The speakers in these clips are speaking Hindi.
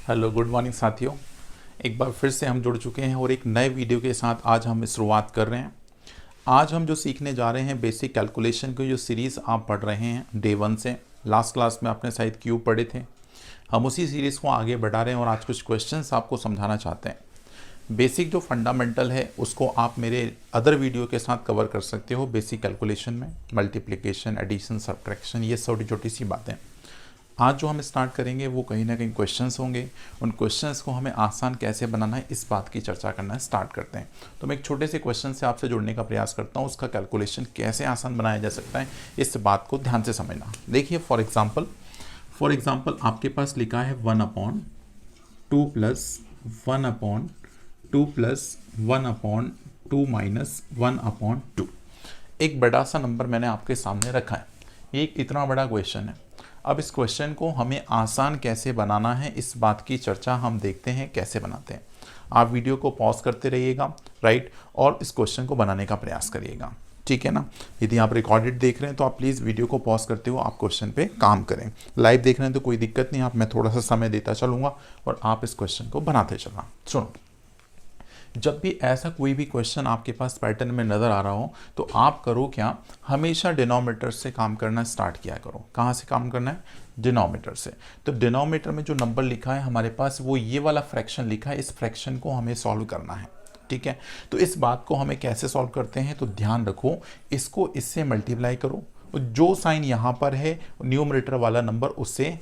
हेलो गुड मॉर्निंग साथियों। एक बार फिर से हम जुड़ चुके हैं और एक नए वीडियो के साथ आज हम शुरुआत कर रहे हैं। आज हम जो सीखने जा रहे हैं बेसिक कैलकुलेशन की जो सीरीज़ आप पढ़ रहे हैं डे 1 से। लास्ट क्लास में आपने शायद क्यूब पढ़े थे, हम उसी सीरीज़ को आगे बढ़ा रहे हैं और आज कुछ क्वेश्चंस आपको समझाना चाहते हैं। बेसिक जो फंडामेंटल है उसको आप मेरे अदर वीडियो के साथ कवर कर सकते हो। बेसिक कैलकुलेशन में मल्टीप्लिकेशन, एडिशन, सब्ट्रैक्शन, ये छोटी छोटी सी बातें। आज जो हम स्टार्ट करेंगे वो कहीं ना कहीं क्वेश्चंस होंगे। उन क्वेश्चंस को हमें आसान कैसे बनाना है इस बात की चर्चा करना स्टार्ट करते हैं। तो मैं एक छोटे से क्वेश्चन से आपसे जुड़ने का प्रयास करता हूँ, उसका कैलकुलेशन कैसे आसान बनाया जा सकता है इस बात को ध्यान से समझना। देखिए फॉर एग्जाम्पल आपके पास लिखा है 1/2 प्लस 1/2 प्लस 1/2 माइनस 1/2। एक बड़ा सा नंबर मैंने आपके सामने रखा है, ये एक इतना बड़ा क्वेश्चन है। अब इस क्वेश्चन को हमें आसान कैसे बनाना है इस बात की चर्चा हम देखते हैं कैसे बनाते हैं। आप वीडियो को पॉज करते रहिएगा, राइट, और इस क्वेश्चन को बनाने का प्रयास करिएगा, ठीक है ना। यदि आप रिकॉर्डेड देख रहे हैं तो आप प्लीज़ वीडियो को पॉज करते हुए आप क्वेश्चन पे काम करें। लाइव देख रहे हैं तो कोई दिक्कत नहीं, आप मैं थोड़ा सा समय देता चलूँगा और आप इस क्वेश्चन को बनाते चलना। सुनो, जब भी ऐसा कोई भी क्वेश्चन आपके पास पैटर्न में नज़र आ रहा हो तो आप करो क्या, हमेशा डिनोमिनेटर से काम करना स्टार्ट किया करो। कहाँ से काम करना है? डिनोमिनेटर से। तो डिनोमिनेटर में जो नंबर लिखा है हमारे पास वो ये वाला फ्रैक्शन लिखा है, इस फ्रैक्शन को हमें सॉल्व करना है, ठीक है। तो इस बात को हमें कैसे सॉल्व करते हैं, तो ध्यान रखो, इसको इससे मल्टीप्लाई करो, जो साइन यहाँ पर है न्यूमरेटर वाला नंबर उससे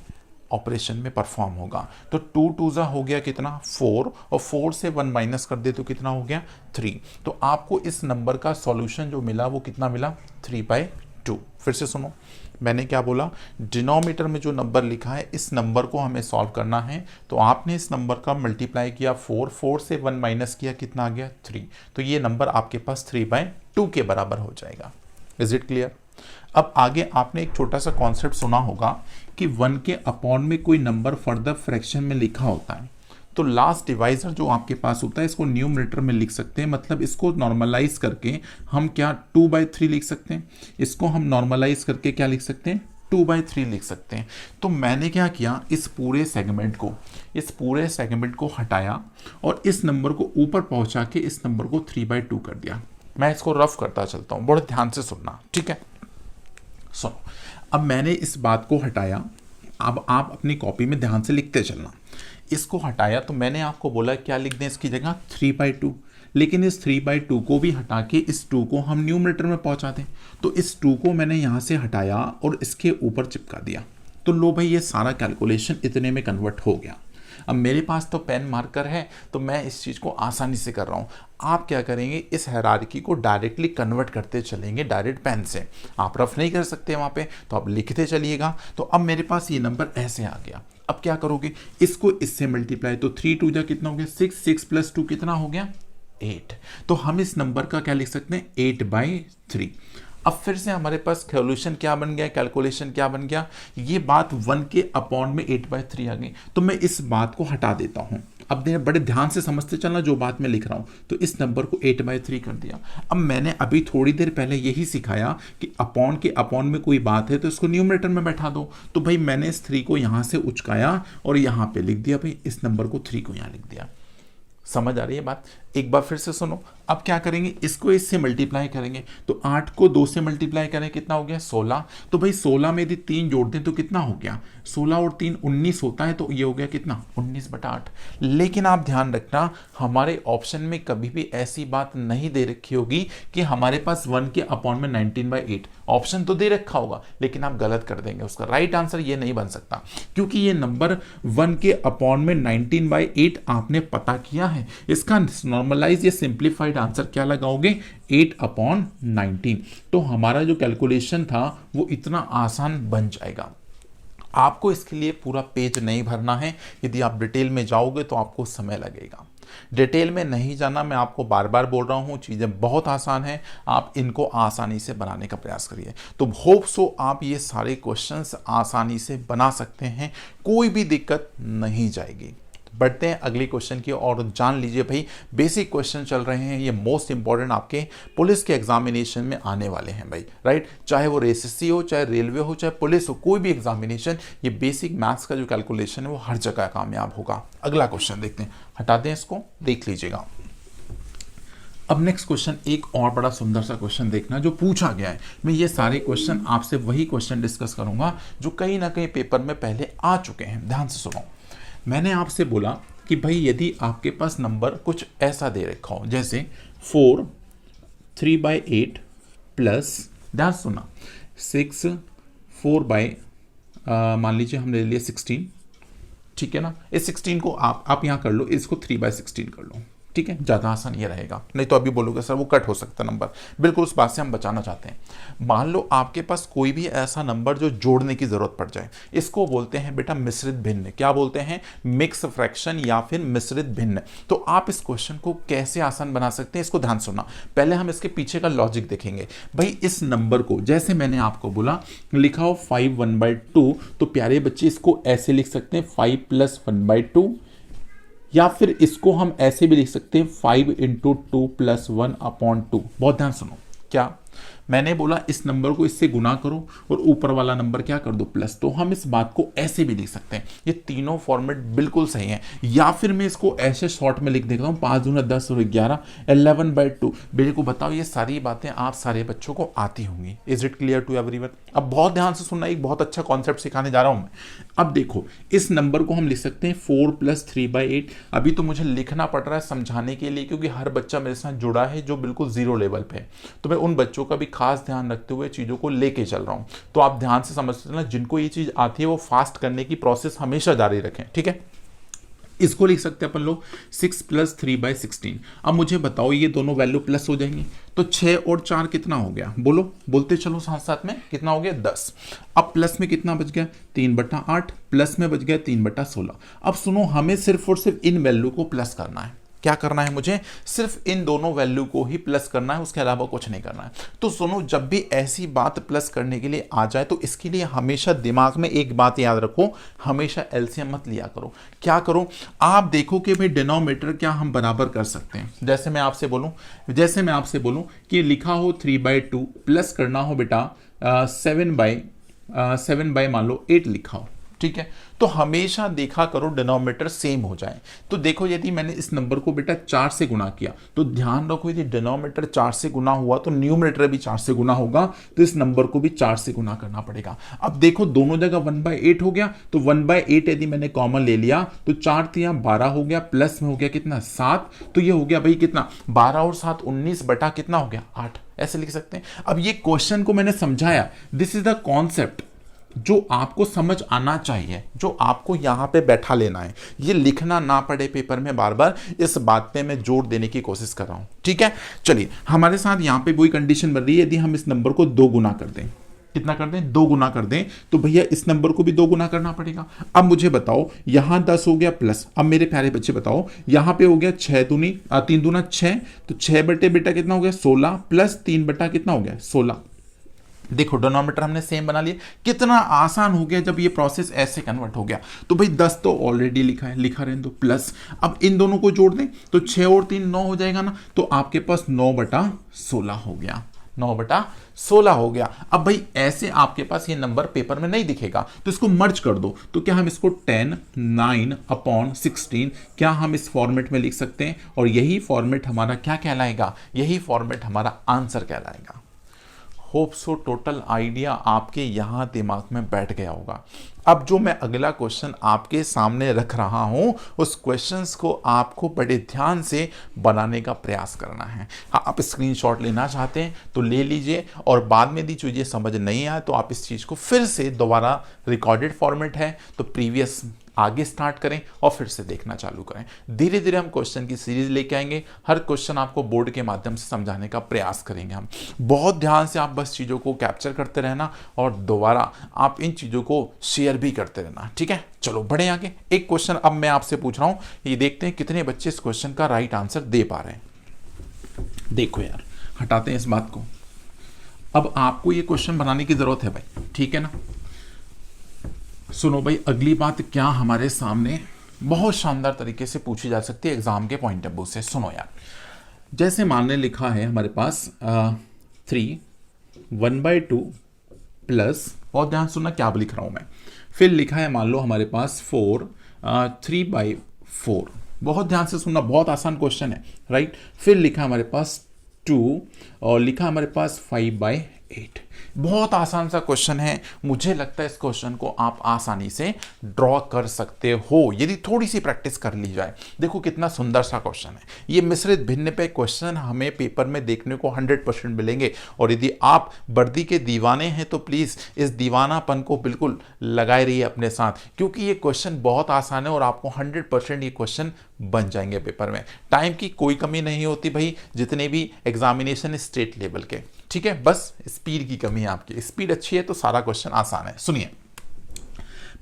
ऑपरेशन में परफॉर्म होगा। तो 2 2 जा हो गया कितना 4, और 4 से 1 माइनस कर दे तो कितना हो गया 3। तो आपको इस नंबर का सॉल्यूशन जो मिला वो कितना मिला 3/2। फिर से सुनो, मैंने क्या बोला, डिनोमिनेटर में जो नंबर लिखा है इस नंबर को हमें सॉल्व करना है। तो आपने इस नंबर का मल्टीप्लाई किया 4 से 1 माइनस किया, कितना आ गया 3। तो ये नंबर आपके पास 3/2 के बराबर हो जाएगा। Is it clear? अब आगे आपने एक छोटा सा कॉन्सेप्ट सुना होगा कि 1 के अपॉन में कोई नंबर फर्दर फ्रैक्शन में लिखा होता है तो लास्ट डिवाइजर जो आपके पास होता है इसको न्यूमरेटर में लिख सकते हैं। मतलब इसको नॉर्मलाइज करके हम क्या 2/3 लिख सकते हैं, इसको हम नॉर्मलाइज करके क्या लिख सकते हैं 2/3 लिख सकते हैं। तो मैंने क्या किया, इस पूरे सेगमेंट को हटाया और इस नंबर को ऊपर पहुंचा के इस नंबर को 3/2 कर दिया। मैं इसको रफ करता चलता हूं, बड़े ध्यान से सुनना, ठीक है। सुनो, अब मैंने इस बात को हटाया, अब आप अपनी कॉपी में ध्यान से लिखते चलना। इसको हटाया तो मैंने आपको बोला क्या लिख दें इसकी जगह 3/2, लेकिन इस 3/2 को भी हटा के इस 2 को हम न्यूमरेटर में पहुंचा दें। तो इस 2 को मैंने यहाँ से हटाया और इसके ऊपर चिपका दिया। तो लो भाई, ये सारा कैलकुलेशन इतने में कन्वर्ट हो गया। अब मेरे पास तो पेन मार्कर है तो मैं इस चीज़ को आसानी से कर रहा हूँ। आप क्या करेंगे, इस हायरार्की को डायरेक्टली कन्वर्ट करते चलेंगे डायरेक्ट पेन से। आप रफ नहीं कर सकते वहाँ पे, तो आप लिखते चलिएगा। तो अब मेरे पास ये नंबर ऐसे आ गया। अब क्या करोगे, इसको इससे मल्टीप्लाई, तो 3 2 जा कितना हो गया 6, 6 + 2 कितना हो गया 8। तो हम इस नंबर का क्या लिख सकते हैं 8/3। अब फिर से हमारे पास सॉल्यूशन क्या बन गया, कैलकुलेशन क्या बन गया, ये बात 1 के अपॉन में 8/3 आ गई। तो मैं इस बात को हटा देता हूं। अब बड़े ध्यान से समझते चलना जो बात मैं लिख रहा हूं। तो इस नंबर को 8/3 कर दिया। अब मैंने अभी थोड़ी देर पहले यही सिखाया कि अपॉन के अपॉन में कोई बात है तो इसको न्यूमरेटर में बैठा दो। तो भाई मैंने इस 3 को यहां से उचकाया और यहां पे लिख दिया, भाई इस नंबर को 3 को यहां लिख दिया। समझ आ रही है बात? एक बार फिर से सुनो। अब क्या करेंगे, इसको इससे मल्टीप्लाई करेंगे। तो 8 को 2 से मल्टीप्लाई करें, कितना हो गया 16। तो भाई 16 में यदि 3 जोड़ दें तो कितना हो गया 16 और 3 19 होता है। तो ये हो गया कितना 19/8। लेकिन आप ध्यान रखना, हमारे ऑप्शन में कभी भी ऐसी बात नहीं दे रखी होगी कि हमारे पास 1 के अपॉन में 19/8। ऑप्शन तो दे रखा होगा लेकिन आप गलत कर देंगे, उसका राइट आंसर ये नहीं बन सकता क्योंकि ये नंबर 1 के अपॉन में 19/8 आपने पता किया है। इसका नॉर्मलाइज या सिंप्लीफाइड आंसर क्या लगाओगे 8/19। तो हमारा जो कैलकुलेशन था वो इतना आसान बन जाएगा। आपको इसके लिए पूरा पेज नहीं भरना है। यदि आप डिटेल में जाओगे तो आपको समय लगेगा। डिटेल में नहीं जाना, मैं आपको बार बार बोल रहा हूं, चीज़ें बहुत आसान हैं, आप इनको आसानी से बनाने का प्रयास करिए। तो होप सो आप ये सारे क्वेश्चंस आसानी से बना सकते हैं, कोई भी दिक्कत नहीं जाएगी। बढ़ते हैं अगले क्वेश्चन की और जान लीजिए भाई बेसिक क्वेश्चन चल रहे हैं, ये मोस्ट इंपॉर्टेंट आपके पुलिस के एग्जामिनेशन में आने वाले हैं भाई, राइट। चाहे वो एसएससी हो, चाहे रेलवे हो, चाहे पुलिस हो, कोई भी एग्जामिनेशन, ये बेसिक मैथ्स का जो कैलकुलेशन है वो हर जगह कामयाब होगा। अगला क्वेश्चन देखते हैं, हटा दें इसको, देख लीजिएगा। अब नेक्स्ट क्वेश्चन एक और बड़ा सुंदर सा क्वेश्चन देखना जो पूछा गया है। मैं ये सारे क्वेश्चन आपसे वही क्वेश्चन डिस्कस करूंगा जो कहीं ना कहीं पेपर में पहले आ चुके हैं। ध्यान से सुनो, मैंने आपसे बोला कि भाई यदि आपके पास नंबर कुछ ऐसा दे रखा हो, जैसे 4 3/8 प्लस, ध्यान सुना, 6 4 मान लीजिए हमने ले लिया 16, ठीक है ना। इस 16 को आप यहाँ कर लो, इसको 3/16 कर लो, ठीक है, ज़्यादा आसान ये रहेगा। नहीं तो अभी बोलोगे सर वो कट हो सकता है नंबर, बिल्कुल उस बात से हम बचाना चाहते हैं। मान लो आपके पास कोई भी ऐसा नंबर जो जोड़ने की ज़रूरत पड़ जाए, इसको बोलते हैं बेटा मिश्रित भिन्न। क्या बोलते हैं? मिक्स फ्रैक्शन या फिर मिश्रित भिन्न। तो आप इस क्वेश्चन को कैसे आसान बना सकते हैं, इसको ध्यान सुनना। पहले हम इसके पीछे का लॉजिक देखेंगे। भाई इस नंबर को जैसे मैंने आपको बोला लिखा हो 5 1/2, तो प्यारे बच्चे इसको ऐसे लिख सकते हैं 5 + 1/2, या फिर इसको हम ऐसे भी लिख सकते हैं 5 × 2 + 1/2। बहुत ध्यान सुनो, क्या मैंने बोला? इस नंबर को इससे गुना करो और ऊपर वाला नंबर क्या कर दो, प्लस। तो हम इस बात को ऐसे भी लिख सकते हैं। ये तीनों फॉर्मेट बिल्कुल सही है। या फिर मैं इसको ऐसे शॉर्ट में लिख देता हूँ 5 दूना 10 और 11 11/2। मेरे को बताओ ये सारी बातें आप सारे बच्चों को आती होंगी। Is it clear to everyone? अब बहुत ध्यान से सुनना, एक बहुत अच्छा कॉन्सेप्ट सिखाने जा रहा हूं मैं। अब देखो इस नंबर को हम लिख सकते हैं 4 + 3/8। अभी तो मुझे लिखना पड़ रहा है समझाने के लिए, क्योंकि हर बच्चा मेरे साथ जुड़ा है जो बिल्कुल जीरो लेवल पे है। तो मैं उन बच्चों का भी खास ध्यान रखते हुए चीजों को लेके चल रहा हूं। तो आप ध्यान से समझते ना, जिनको ये चीज आती है वो फास्ट करने की प्रोसेस हमेशा जारी रखें, ठीक है। इसको लिख सकते हैं अपन लोग 6 + 3/16। अब मुझे बताओ ये दोनों वैल्यू प्लस हो जाएंगी, तो 6 और 4 कितना हो गया? बोलो, बोलते चलो साथ साथ में, कितना हो गया? 10। अब प्लस में कितना बच गया? 3/8, प्लस में बच गया 3/16। अब सुनो, हमें सिर्फ और सिर्फ इन वैल्यू को प्लस करना है। क्या करना है मुझे? सिर्फ इन दोनों वैल्यू को ही प्लस करना है, उसके अलावा कुछ नहीं करना है। तो सुनो, जब भी ऐसी बात प्लस करने के लिए आ जाए तो इसके लिए हमेशा दिमाग में एक बात याद रखो, हमेशा एलसीएम मत लिया करो। क्या करो? आप देखो कि भाई डिनोमिनेटर क्या हम बराबर कर सकते हैं। जैसे मैं आपसे बोलूं कि लिखा हो 3/2 प्लस करना हो बेटा 7 मान लो 8 लिखा हो, ठीक है। तो हमेशा देखा करो डिनोमिनेटर सेम हो जाए। तो देखो यदि मैंने इस नंबर को बेटा 4 से गुना किया, तो ध्यान रखो यदि डिनोमिनेटर 4 से गुना हुआ तो न्यूमरेटर भी 4 से गुना होगा, तो इस नंबर को भी 4 से गुना करना पड़ेगा। अब देखो दोनों जगह 1/8 हो गया, तो 1/8 यदि मैंने कॉमन ले लिया तो 4 × 3 = 12 हो गया, प्लस में हो गया कितना? 7। तो ये हो गया भाई कितना? 12 और 7 19 बटा कितना हो गया? 8। ऐसे लिख सकते हैं। अब ये क्वेश्चन को मैंने समझाया, दिस इज द कॉन्सेप्ट जो आपको समझ आना चाहिए, जो आपको यहां पे बैठा लेना है, ये लिखना ना पड़े पेपर में बार बार। इस बात पे मैं जोर देने की कोशिश कर रहा हूं, ठीक है। चलिए हमारे साथ यहां पे वही कंडीशन बन रही है, यदि हम इस नंबर को 2 गुना कर दें, कितना कर दें? 2 गुना कर दें, तो भैया इस नंबर को भी 2 गुना करना पड़ेगा। अब मुझे बताओ यहां 10 हो गया प्लस, अब मेरे प्यारे बच्चे बताओ यहां पे हो गया 3 दूना 6, तो 6 बटे बेटा कितना हो गया? 16, प्लस 3 बटा कितना हो गया? 16। देखो डिनोमिनेटर हमने सेम बना लिया। कितना आसान हो गया जब ये प्रोसेस ऐसे कन्वर्ट हो गया। तो भाई 10 तो ऑलरेडी लिखा है, लिखा रहने दो, प्लस अब इन दोनों को जोड़ दें तो 6 और 3 9 हो जाएगा ना, तो आपके पास 9/16 हो गया, 9/16 हो गया। अब भाई ऐसे आपके पास ये नंबर पेपर में नहीं दिखेगा, तो इसको मर्ज कर दो। तो क्या हम इसको 10 9/16 क्या हम इस फॉर्मेट में लिख सकते हैं? और यही फॉर्मेट हमारा क्या कहलाएगा? यही फॉर्मेट हमारा आंसर कहलाएगा। होप सो टोटल आइडिया आपके यहां दिमाग में बैठ गया होगा। अब जो मैं अगला क्वेश्चन आपके सामने रख रहा हूं, उस क्वेश्चंस को आपको बड़े ध्यान से बनाने का प्रयास करना है। हाँ, आप स्क्रीनशॉट लेना चाहते हैं तो ले लीजिए, और बाद में दी चीज़ें समझ नहीं आए तो आप इस चीज़ को फिर से दोबारा, रिकॉर्डेड फॉर्मेट है तो प्रीवियस आगे स्टार्ट करें और फिर से देखना चालू करें। धीरे धीरे हम क्वेश्चन की सीरीज लेके आएंगे, हर क्वेश्चन आपको बोर्ड के माध्यम से समझाने का प्रयास करेंगे हम। बहुत ध्यान से आप बस चीज़ों को कैप्चर करते रहना और दोबारा आप इन चीज़ों को शेयर भी करते रहना, ठीक है। चलो बढ़े आगे। एक क्वेश्चन अब मैं आपसे पूछ रहा हूं, ये देखते हैं कितने बच्चे इस क्वेश्चन का राइट आंसर दे पा रहे हैं। देखो यार, हटाते हैं इस बात को। अब आपको ये क्वेश्चन बनाने की जरूरत है भाई, ठीक है ना। सुनो भाई, अगली बात क्या हमारे सामने बहुत शानदार तरीके से पूछी जा सकती है एग्जाम के पॉइंट ऑफ व्यू से। सुनो यार, जैसे मानने लिखा है हमारे पास 3 1/2 प्लस, बहुत ध्यान सुनना क्या लिख रहा हूं मैं, फिर लिखा है मान लो हमारे पास 4 3/4, बहुत ध्यान से सुनना, बहुत आसान क्वेश्चन है राइट। फिर लिखा हमारे पास 2 और लिखा हमारे पास 5/8, बहुत आसान सा क्वेश्चन है। मुझे लगता है इस क्वेश्चन को आप आसानी से ड्रॉ कर सकते हो यदि थोड़ी सी प्रैक्टिस कर ली जाए। देखो कितना सुंदर सा क्वेश्चन है ये। मिश्रित भिन्न पे क्वेश्चन हमें पेपर में देखने को 100% मिलेंगे, और यदि आप वर्दी के दीवाने हैं तो प्लीज इस दीवानापन को बिल्कुल लगाए रहिए अपने साथ, क्योंकि ये क्वेश्चन बहुत आसान है और आपको 100% ये क्वेश्चन बन जाएंगे पेपर में। टाइम की कोई कमी नहीं होती भाई, जितने भी एग्जामिनेशन स्टेट लेवल के, ठीक है, बस स्पीड की कमी है आपकी। स्पीड अच्छी है तो सारा क्वेश्चन आसान है। सुनिए,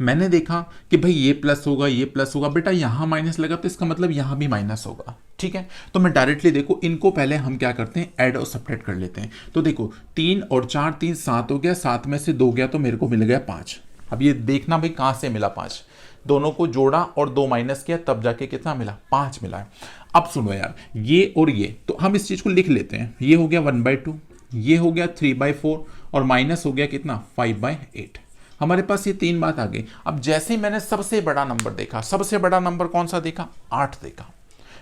मैंने देखा कि भाई ये प्लस होगा, ये प्लस होगा, बेटा यहां माइनस लगा तो इसका मतलब यहां भी माइनस होगा, ठीक है। तो मैं डायरेक्टली देखो इनको पहले हम क्या करते हैं, ऐड और सब्ट्रैक्ट कर लेते हैं। तो देखो 3 और 4 3 7 हो गया, 7 में से 2 गया तो मेरे को मिल गया 5। अब ये देखना भाई कहां से मिला 5, दोनों को जोड़ा और 2 माइनस किया तब जाके कितना मिला, 5 मिला है। अब सुनो यार, ये और ये तो हम इस चीज को लिख लेते हैं। ये हो गया 1/2, ये हो गया 3/4 और माइनस हो गया कितना 5/8। हमारे पास ये 3 बात आ गई। अब जैसे मैंने सबसे बड़ा नंबर देखा, सबसे बड़ा नंबर कौन सा देखा, 8 देखा,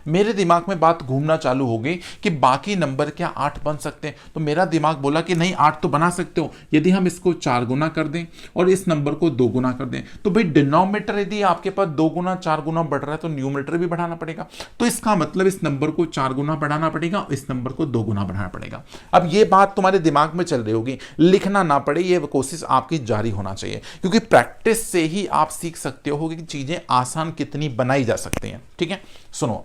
मेरे दिमाग में बात घूमना चालू हो गई कि बाकी नंबर क्या 8 बन सकते हैं। तो मेरा दिमाग बोला कि नहीं 8 तो बना सकते हो यदि हम इसको 4 गुना कर दें और इस नंबर को 2 गुना कर दें। तो भाई डिनोमिनेटर यदि आपके पास 2 गुना 4 गुना बढ़ रहा है तो न्यूमरेटर भी बढ़ाना पड़ेगा। तो इसका मतलब इस नंबर को 4 गुना बढ़ाना पड़ेगा, इस नंबर को 2 गुना बढ़ाना पड़ेगा। अब ये बात तुम्हारे दिमाग में चल रही होगी, लिखना ना पड़े, ये कोशिश आपकी जारी होना चाहिए, क्योंकि प्रैक्टिस से ही आप सीख सकते हो कि चीजें आसान कितनी बनाई जा सकती हैं, ठीक है। सुनो,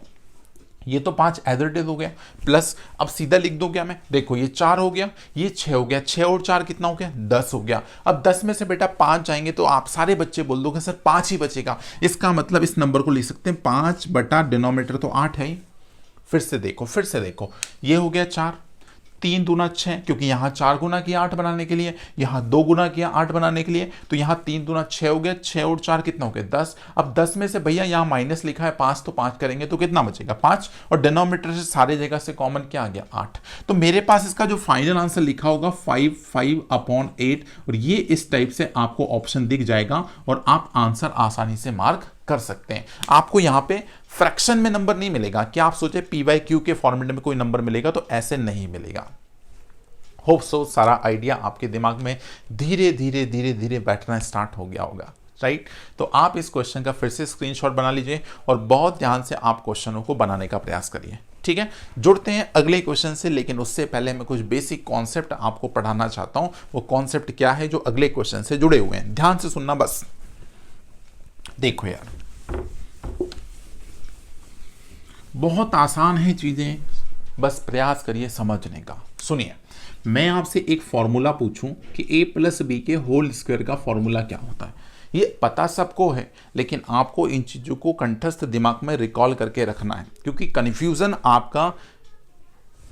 ये तो 5 एज इट इज हो गया, प्लस अब सीधा लिख दो क्या मैं, देखो ये 4 हो गया, ये 6 हो गया, 6 और 4 कितना हो गया, 10 हो गया। अब 10 में से बेटा 5 जाएंगे तो आप सारे बच्चे बोल दोगे सर 5 ही बचेगा। इसका मतलब इस नंबर को लिख सकते हैं 5 बटा डिनोमिनेटर तो 8 है ही। फिर से देखो, ये हो गया 4, 3 दूना 6, क्योंकि यहां 4 गुना किया 8 बनाने के लिए, यहां 2 गुना किया 8 बनाने के लिए, तो यहां 3 दूना 6 हो गया, 6 और 4 कितना हो गया 10। अब 10 में से भैया यहां माइनस लिखा है 5, तो 5 करेंगे तो कितना बचेगा 5, और डिनोमिनेटर से सारे जगह से कॉमन क्या आ गया 8। तो मेरे पास इसका जो फाइनल आंसर लिखा होगा 5/8, और ये इस टाइप से आपको ऑप्शन दिख जाएगा और आप आंसर आसानी से मार्क कर सकते हैं। आपको यहां पे फ्रैक्शन में नंबर नहीं मिलेगा। क्या आप सोचे P/Q के फॉर्मूले में कोई नंबर मिलेगा, तो ऐसे नहीं मिलेगा। होप सो सारा आइडिया आपके दिमाग में धीरे धीरे बैठना स्टार्ट हो गया होगा, राइट। तो आप इस क्वेश्चन का फिर से स्क्रीनशॉट बना लीजिए और बहुत ध्यान से आप क्वेश्चनों को बनाने का प्रयास करिए, ठीक है। जुड़ते हैं अगले क्वेश्चन से, लेकिन उससे पहले मैं कुछ बेसिक कॉन्सेप्ट आपको पढ़ाना चाहता हूं। वो कॉन्सेप्ट क्या है जो अगले क्वेश्चन से जुड़े हुए हैं, ध्यान से सुनना बस। देखो यार, बहुत आसान है चीजें, बस प्रयास करिए समझने का। सुनिए, मैं आपसे एक फॉर्मूला पूछूं कि a+b के होल स्क्वायर का फॉर्मूला क्या होता है। ये पता सबको है, लेकिन आपको इन चीजों को कंठस्थ दिमाग में रिकॉल करके रखना है, क्योंकि कंफ्यूजन आपका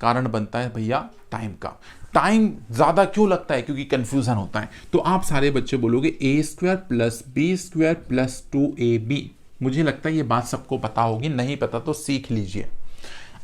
कारण बनता है भैया टाइम का। टाइम ज्यादा क्यों लगता है, क्योंकि कंफ्यूजन होता है। तो आप सारे बच्चे बोलोगे a² + b² + 2ab। मुझे लगता है ये बात सबको पता होगी, नहीं पता तो सीख लीजिए।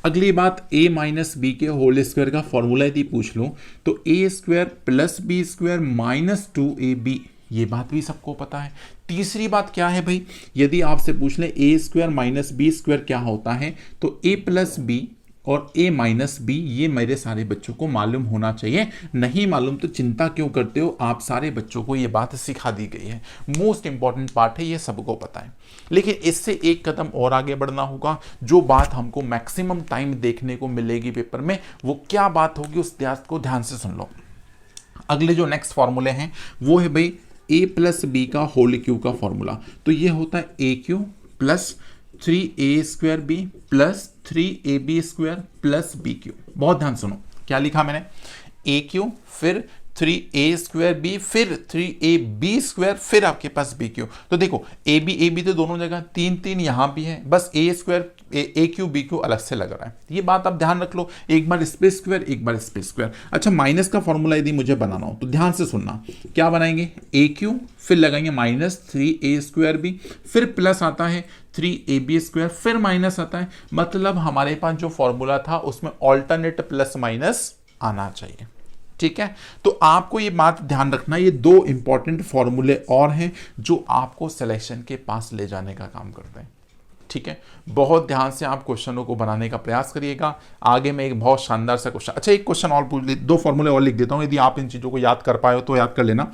अगली बात, a - b के होल स्क्वायर का फॉर्मूला यदि पूछ लो तो a² + b² - 2ab, ये बात भी सबको पता है। तीसरी बात क्या है भाई, यदि आपसे पूछ ले a² - b² क्या होता है, तो a + b और a - b, ये मेरे सारे बच्चों को मालूम होना चाहिए। नहीं मालूम तो चिंता क्यों करते हो, आप सारे बच्चों को ये बात सिखा दी गई है। मोस्ट इंपॉर्टेंट पार्ट है, ये सबको पता है। लेकिन इससे एक कदम और आगे बढ़ना होगा। जो बात हमको मैक्सिमम टाइम देखने को मिलेगी पेपर में, वो क्या बात होगी उस बात को ध्यान से सुन लो। अगले जो नेक्स्ट फॉर्मूले हैं वो है भाई a + b का होल क्यूब का फॉर्मूला। तो ये होता है a³ + 3a² b + 3ab² + bq। बहुत ध्यान सुनो, क्या लिखा मैंने, a³ फिर 3a² b फिर 3ab², फिर आपके पास bq। तो देखो ab तो दोनों जगह 3 3 यहां भी है, बस a² ए क्यू बी क्यू अलग से लग रहा है। ये बात आप ध्यान रख लो, एक बार स्पेस स्क्वायर एक बार स्पेस स्क्वायर। अच्छा, माइनस का फॉर्मूला यदि मुझे बनाना हो तो ध्यान से सुनना, क्या बनाएंगे, ए क्यू फिर लगाएंगे माइनस 3a² बी, फिर प्लस आता है 3ab², फिर माइनस आता है, मतलब हमारे पास जो फॉर्मूला था उसमें ऑल्टरनेट प्लस माइनस आना चाहिए। ठीक है, तो आपको ये बात ध्यान रखना, ये दो इंपॉर्टेंट फॉर्मूले और हैं जो आपको सिलेक्शन के पास ले जाने का काम करते हैं। ठीक है, बहुत ध्यान से आप क्वेश्चनों को बनाने का प्रयास करिएगा। आगे मैं एक बहुत शानदार सा क्वेश्चन, अच्छा एक क्वेश्चन और पूछ, दो फॉर्मूले और लिख देता हूं, यदि आप इन चीजों को याद कर पाए हो तो याद कर लेना।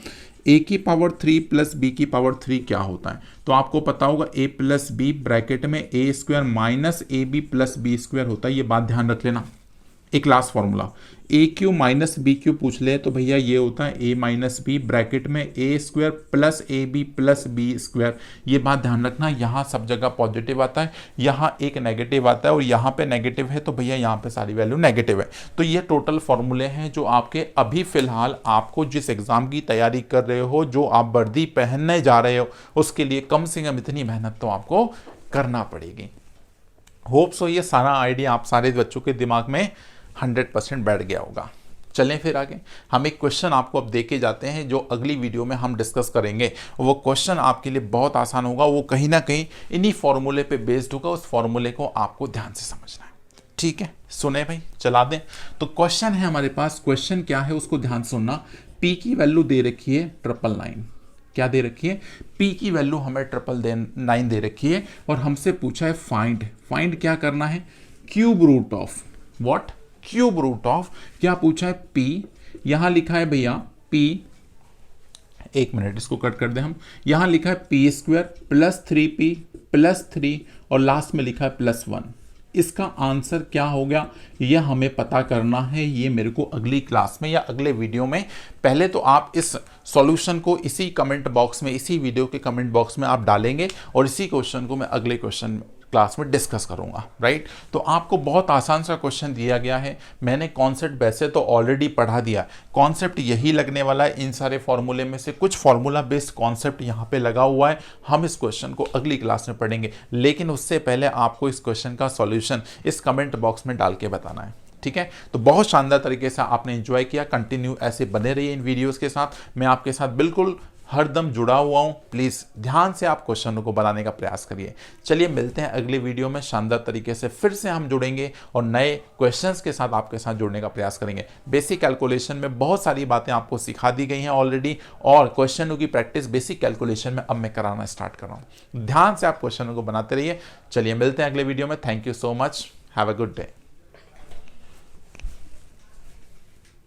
a की पावर 3 प्लस b की पावर 3 क्या होता है, तो आपको पता होगा a प्लस बी ब्रैकेट में a² minus ab plus b² होता है। ये बात ध्यान रख लेना, एक last formula AQ minus BQ पूछ ले तो भैया ये होता है a माइनस बी ब्रैकेट में a² plus AB plus b²। ये बात ध्यान रखना, यहाँ सब जगह पॉजिटिव आता है, यहाँ एक नेगेटिव आता है, और यहाँ पे नेगेटिव है तो भैया यहाँ पे सारी वैल्यू नेगेटिव है। तो ये टोटल फॉर्मूले हैं जो आपके अभी फिलहाल आपको जिस एग्जाम की तैयारी कर रहे हो, जो आप वर्दी पहनने जा रहे हो, उसके लिए कम से कम इतनी मेहनत तो आपको करना पड़ेगी। होप सो ये सारा आइडिया आप सारे बच्चों के दिमाग में 100% बैठ गया होगा। चलें फिर आगे, हम एक क्वेश्चन आपको अब देके जाते हैं जो अगली वीडियो में हम डिस्कस करेंगे। वो क्वेश्चन आपके लिए बहुत आसान होगा, वो कहीं ना कहीं इन्हीं फॉर्मूले पे बेस्ड होगा, उस फॉर्मूले को आपको ध्यान से समझना है। ठीक है, सुने भाई, चला दें। तो क्वेश्चन है हमारे पास, क्वेश्चन क्या है उसको ध्यान सुनना। पी की वैल्यू दे रखी है 999, क्या दे रखी है, P की वैल्यू हमें 999 दे रखी है, और हमसे पूछा है फाइंड क्या करना है, cube root of what, cube root of क्या पूछा है, P, यहां लिखा है भैया P, एक मिनट इसको कट कर दे हम, यहां लिखा है p² प्लस 3p प्लस 3 और लास्ट में लिखा है +1। इसका आंसर क्या हो गया, यह हमें पता करना है। ये मेरे को अगली क्लास में या अगले वीडियो में, पहले तो आप इस सॉल्यूशन को इसी कमेंट बॉक्स में, इसी वीडियो के कमेंट बॉक्स में आप डालेंगे, और इसी क्वेश्चन को मैं अगले क्वेश्चन क्लास में डिस्कस करूंगा। राइट, तो आपको बहुत आसान सा क्वेश्चन दिया गया है। मैंने कॉन्सेप्ट वैसे तो ऑलरेडी पढ़ा दिया, कॉन्सेप्ट यही लगने वाला है, इन सारे फॉर्मूले में से कुछ फॉर्मूला बेस्ड कॉन्सेप्ट यहाँ पे लगा हुआ है। हम इस क्वेश्चन को अगली क्लास में पढ़ेंगे, लेकिन उससे पहले आपको इस क्वेश्चन का सॉल्यूशन इस कमेंट बॉक्स में डाल के बताना है। ठीक है, तो बहुत शानदार तरीके से आपने एंजॉय किया, कंटिन्यू ऐसे बने रहिए इन वीडियोस के साथ, मैं आपके साथ बिल्कुल हरदम जुड़ा हुआ हूं। प्लीज ध्यान से आप क्वेश्चनों को बनाने का प्रयास करिए। चलिए मिलते हैं अगले वीडियो में, शानदार तरीके से फिर से हम जुड़ेंगे और नए क्वेश्चंस के साथ आपके साथ जुड़ने का प्रयास करेंगे। बेसिक कैलकुलेशन में बहुत सारी बातें आपको सिखा दी गई हैं ऑलरेडी, और क्वेश्चनों की प्रैक्टिस बेसिक कैलकुलेशन में अब मैं कराना स्टार्ट कर रहा हूं। ध्यान से आप क्वेश्चनों को बनाते रहिए। चलिए मिलते हैं अगले वीडियो में। Thank you so much, have a good day.